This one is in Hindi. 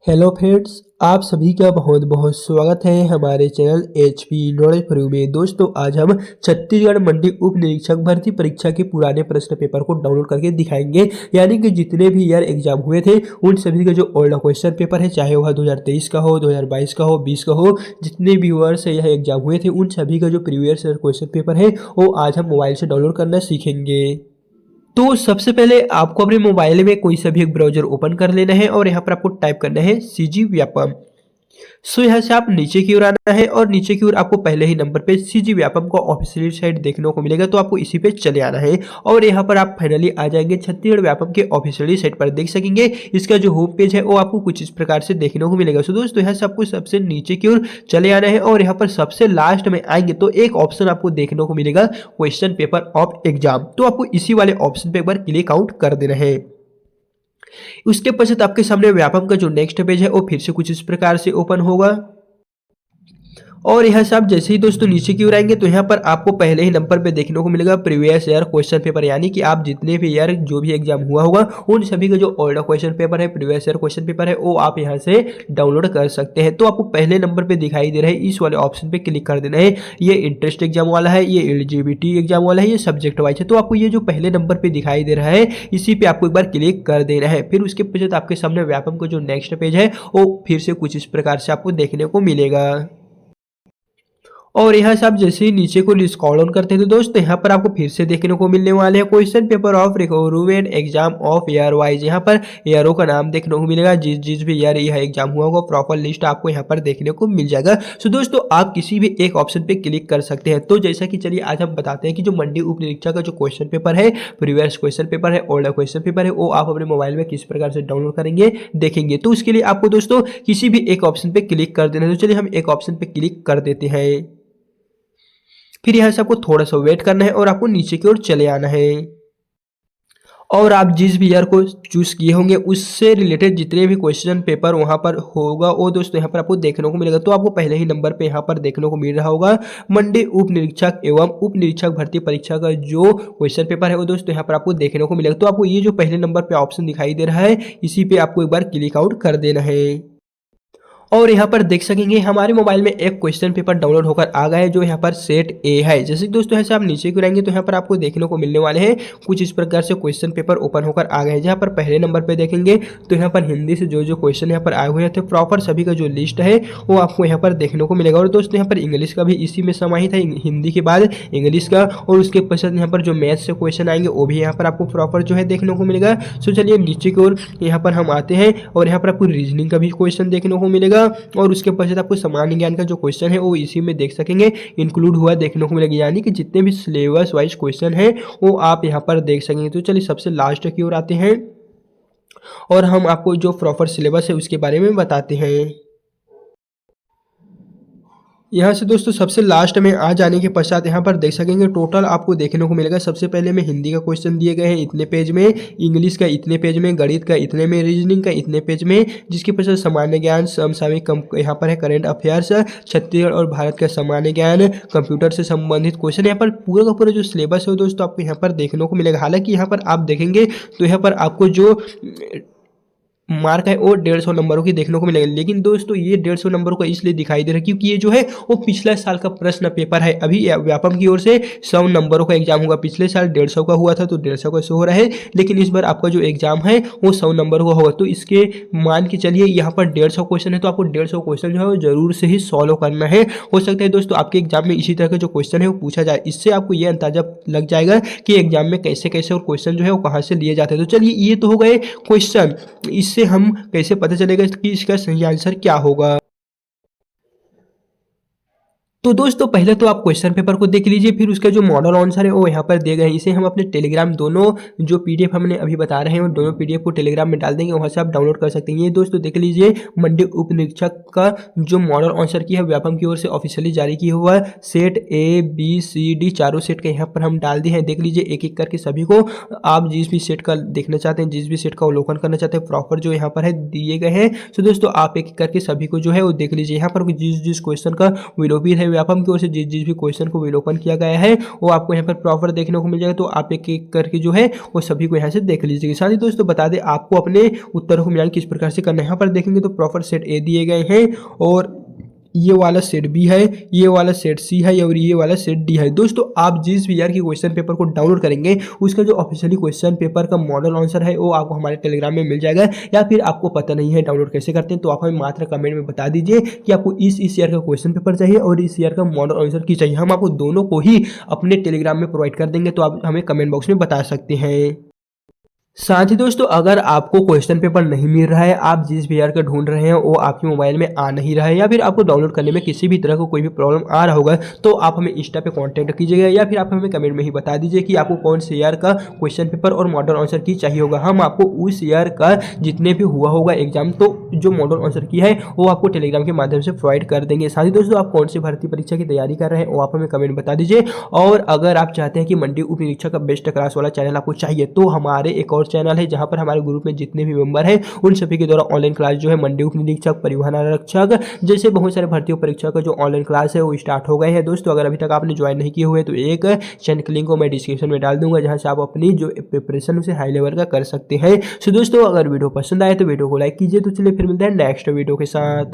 हेलो फ्रेंड्स, आप सभी का बहुत बहुत स्वागत है हमारे चैनल एचपी नॉलेज प्रू में। दोस्तों, आज हम छत्तीसगढ़ मंडी उप निरीक्षक भर्ती परीक्षा के पुराने प्रश्न पेपर को डाउनलोड करके दिखाएंगे। यानी कि जितने भी ईयर एग्जाम हुए थे उन सभी का जो ओल्ड क्वेश्चन पेपर है, चाहे वह 2023 का हो, 2022 का हो, 20 का हो, जितने भी वर्ष यह एग्जाम हुए थे उन सभी का जो प्रीवियस ईयर क्वेश्चन पेपर है वो आज हम मोबाइल से डाउनलोड करना सीखेंगे। तो सबसे पहले आपको अपने मोबाइल में कोई सा भी एक ब्राउजर ओपन कर लेना है और यहाँ पर आपको टाइप करना है सीजी व्यापम। यहाँ से आप नीचे की ओर आना है और नीचे की ओर आपको पहले ही नंबर पे सीजी व्यापम का ऑफिशियल साइट देखने को मिलेगा, तो आपको इसी पे चले आना है और यहाँ पर आप फाइनली आ जाएंगे छत्तीसगढ़ व्यापम के ऑफिशियल साइट पर। देख सकेंगे इसका जो होम पेज है वो आपको कुछ इस प्रकार से देखने को मिलेगा। सो दोस्तों, यहाँ से आपको सबसे नीचे की ओर चले आना है और यहाँ पर सबसे लास्ट में आएंगे तो एक ऑप्शन आपको देखने को मिलेगा क्वेश्चन पेपर ऑफ एग्जाम, तो आपको इसी वाले ऑप्शन पे एक बार क्लिक आउट कर देना है। उसके पश्चात आपके सामने व्यापम का जो नेक्स्ट पेज है वो फिर से कुछ इस प्रकार से ओपन होगा और यहाँ से आप जैसे ही दोस्तों नीचे की ओर आएंगे तो यहाँ पर आपको पहले ही नंबर पे देखने को मिलेगा प्रीवियस ईयर क्वेश्चन पेपर, यानी कि आप जितने भी ईयर जो भी एग्जाम हुआ होगा उन सभी का जो ओल्ड क्वेश्चन पेपर है, प्रीवियस ईयर क्वेश्चन पेपर है, वो आप यहाँ से डाउनलोड कर सकते हैं। तो आपको पहले नंबर पे दिखाई दे रहा है, इस वाले ऑप्शन पे क्लिक कर देना है। ये इंटरेस्ट एग्जाम वाला है, ये एलिजिबिलिटी एग्जाम वाला है, ये सब्जेक्ट वाइज है। तो आपको ये जो पहले नंबर पे दिखाई दे रहा है इसी पे आपको एक बार क्लिक कर देना है। फिर उसके पश्चात आपके सामने व्यापम का जो नेक्स्ट पेज है वो फिर से कुछ इस प्रकार से आपको देखने को मिलेगा और यहाँ से आप जैसे ही नीचे को स्क्रॉल ऑन करते हैं तो दोस्तों यहाँ पर आपको फिर से देखने को मिलने वाले हैं question paper of recruitment exam of year wise. यहाँ पर ईयरों का नाम देखने को मिलेगा, जिस भी ईयर यह एग्जाम हुआ होगा प्रॉपर लिस्ट आपको यहाँ पर देखने को मिल जाएगा। सो दोस्तों, आप किसी भी एक ऑप्शन पे क्लिक कर सकते हैं। तो जैसा कि चलिए आज हम बताते हैं कि जो मंडी उप निरीक्षक का जो क्वेश्चन पेपर है, प्रीवियस क्वेश्चन पेपर है, ओल्ड क्वेश्चन पेपर है, वो आप अपने मोबाइल में किस प्रकार से डाउनलोड करेंगे देखेंगे। तो उसके लिए आपको दोस्तों किसी भी एक ऑप्शन पे क्लिक कर देना है। तो चलिए हम एक ऑप्शन पे क्लिक कर देते हैं। फिर यहाँ से आपको थोड़ा सा वेट करना है और आपको नीचे की ओर चले आना है और आप जिस भी ईयर को चूज किए होंगे उससे रिलेटेड जितने भी क्वेश्चन पेपर वहाँ पर होगा वो दोस्तों यहाँ पर आपको देखने को मिलेगा। तो आपको पहले ही नंबर पे यहाँ पर देखने को मिल रहा होगा मंडी उप निरीक्षक एवं उप निरीक्षक भर्ती परीक्षा का जो क्वेश्चन पेपर है वो दोस्तों यहाँ पर आपको देखने को मिलेगा। तो आपको ये जो पहले नंबर पे ऑप्शन दिखाई दे रहा है इसी पे आपको एक बार क्लिक आउट कर देना है और यहाँ पर देख सकेंगे हमारे मोबाइल में एक क्वेश्चन पेपर डाउनलोड होकर आ गया है जो यहाँ पर सेट ए है। जैसे दोस्तों यहाँ से आप नीचे को रहेंगे तो यहाँ पर आपको देखने को मिलने वाले हैं कुछ इस प्रकार से क्वेश्चन पेपर ओपन होकर आ गए हैं। जहाँ पर पहले नंबर पे देखेंगे तो यहाँ पर हिंदी से जो जो क्वेश्चन यहाँ पर आए हुए थे प्रॉपर सभी का जो लिस्ट है वो आपको यहाँ पर देखने को मिलेगा। और दोस्तों यहाँ पर इंग्लिश का भी इसी में समाहित है, हिंदी के बाद इंग्लिश का, और उसके पश्चात यहाँ पर जो मैथ से क्वेश्चन आएंगे वो भी यहाँ पर आपको प्रॉपर जो है देखने को मिलेगा। सो चलिए नीचे की ओर यहाँ पर हम आते हैं और यहाँ पर आपको रीजनिंग का भी क्वेश्चन देखने को मिलेगा और उसके पश्चात आपको सामान्य ज्ञान का जो क्वेश्चन है वो इसी में देख सकेंगे इंक्लूड हुआ देखने को मिलेगा। यानी कि जितने भी सिलेबस वाइज क्वेश्चन है वो आप यहाँ पर देख सकेंगे। तो चलिए सबसे लास्ट की ओर आते हैं और हम आपको जो प्रॉपर सिलेबस है उसके बारे में बताते हैं। यहाँ से दोस्तों सबसे लास्ट में आ जाने के पश्चात यहाँ पर देख सकेंगे टोटल आपको देखने को मिलेगा। सबसे पहले में हिंदी का क्वेश्चन दिए गए हैं इतने पेज में, इंग्लिश का इतने पेज में, गणित का इतने में, रीजनिंग का इतने पेज में, जिसके पश्चात सामान्य ज्ञान, समसामयिक यहाँ पर है करंट अफेयर्स, छत्तीसगढ़ और भारत का सामान्य ज्ञान, कंप्यूटर से संबंधित क्वेश्चन। यहाँ पर पूरा का पूरा जो सिलेबस है दोस्तों आपको यहाँ पर देखने को मिलेगा। हालांकि यहाँ पर आप देखेंगे तो यहाँ पर आपको जो मार्क है वो 150 नंबरों की देखने को मिलेगा, लेकिन दोस्तों ये 150 नंबरों का इसलिए दिखाई दे रहा है क्योंकि ये जो है वो पिछला साल का प्रश्न पेपर है। अभी व्यापम की ओर से 100 नंबरों का एग्जाम होगा, पिछले साल 150 का हुआ था तो 150 का शो हो रहा है, लेकिन इस बार आपका जो एग्जाम है वो 100 नंबर का होगा। तो इसके मान के चलिए यहाँ पर 150 क्वेश्चन है तो आपको 150 क्वेश्चन जो है वो जरूर से ही सॉल्व करना है। हो सकता है दोस्तों आपके एग्जाम में इसी तरह का जो क्वेश्चन है वो पूछा जाए, इससे आपको ये अंदाजा लग जाएगा कि एग्जाम में कैसे कैसे और क्वेश्चन जो है वो कहाँ से लिए जाते हैं। तो चलिए ये तो हो गए क्वेश्चन, इससे हम कैसे पता चलेगा कि इसका सही आंसर क्या होगा। तो दोस्तों पहले तो आप क्वेश्चन पेपर को देख लीजिए, फिर उसका जो मॉडल आंसर है वो यहाँ पर दिए गए हैं। इसे हम अपने टेलीग्राम दोनों जो पीडीएफ हमने अभी बता रहे हैं वो दोनों पीडीएफ को टेलीग्राम में डाल देंगे, वहाँ से आप डाउनलोड कर सकते हैं। ये दोस्तों देख लीजिए मंडी उप निरीक्षक का जो मॉडल आंसर की है व्यापम की ओर से ऑफिशियली जारी किया हुआ है। Set A B C D चारों सेट के यहाँ पर हम डाल दिए हैं। देख लीजिए एक एक करके सभी को, आप जिस भी सेट का देखना चाहते हैं, जिस भी सेट का अवलोकन करना चाहते हैं प्रॉपर जो यहाँ पर है दिए गए हैं। तो दोस्तों आप एक एक करके सभी को जो है वो देख लीजिए। यहाँ पर जिस जिस क्वेश्चन का विलोपित है व्यापम की ओर से जिस भी क्वेश्चन को विलोपन किया गया है वो आपको यहाँ पर प्रॉपर देखने को मिल जाएगा। तो आप एक एक करके जो है वो सभी को यहाँ से देख लीजिएगा। साथ ही दोस्तों बता दें आपको अपने उत्तरों को मिलान किस प्रकार से करना है। यहाँ पर देखेंगे तो प्रॉपर सेट ए दिए गए हैं और ये वाला सेट बी है, ये वाला सेट सी है और ये वाला सेट डी है। दोस्तों आप जिस भी ईयर की क्वेश्चन पेपर को डाउनलोड करेंगे उसका जो ऑफिशियली क्वेश्चन पेपर का मॉडल आंसर है वो आपको हमारे टेलीग्राम में मिल जाएगा। या फिर आपको पता नहीं है डाउनलोड कैसे करते हैं तो आप हमें मात्र कमेंट में बता दीजिए कि आपको इस ईयर का क्वेश्चन पेपर चाहिए और इस ईयर का मॉडल आंसर की चाहिए। हम आपको दोनों को ही अपने टेलीग्राम में प्रोवाइड कर देंगे, तो आप हमें कमेंट बॉक्स में बता सकते हैं। साथ ही दोस्तों अगर आपको क्वेश्चन पेपर नहीं मिल रहा है, आप जिस भी ईयर का ढूंढ रहे हैं वो आपके मोबाइल में आ नहीं रहा है या फिर आपको डाउनलोड करने में किसी भी तरह का कोई भी प्रॉब्लम आ रहा होगा, तो आप हमें इंस्टा पे कांटेक्ट कीजिएगा या फिर आप हमें कमेंट में ही बता दीजिए कि आपको कौन से ईयर का क्वेश्चन पेपर और मॉडल आंसर की चाहिए होगा। हम आपको उस ईयर का जितने भी हुआ होगा एग्जाम, तो जो मॉडल आंसर की है वो आपको टेलीग्राम के माध्यम से प्रोवाइड कर देंगे। साथ ही दोस्तों आप कौन सी भर्ती परीक्षा की तैयारी कर रहे हैं वो आप हमें कमेंट बता दीजिए। और अगर आप चाहते हैं कि मंडी उप निरीक्षक का बेस्ट क्लास वाला चैनल आपको चाहिए, तो हमारे एक और चैनल है जहाँ पर हमारे ग्रुप में जितने भी मेंबर हैं उन सभी के द्वारा ऑनलाइन क्लास जो है मंडी उप निरीक्षक, परिवहन आरक्षक जैसे बहुत सारे भर्ती परीक्षा का जो ऑनलाइन क्लास है वो स्टार्ट हो गए हैं। दोस्तों अगर अभी तक आपने ज्वाइन नहीं किए हुए तो एक चैनल की लिंक को मैं डिस्क्रिप्शन में डाल दूंगा, जहां से आप अपनी जो प्रिपरेशन उसे हाई लेवल का कर सकते हैं। सो दोस्तों अगर वीडियो पसंद आए तो वीडियो को लाइक कीजिए। तो चलिए फिर मिलते हैं नेक्स्ट वीडियो के साथ।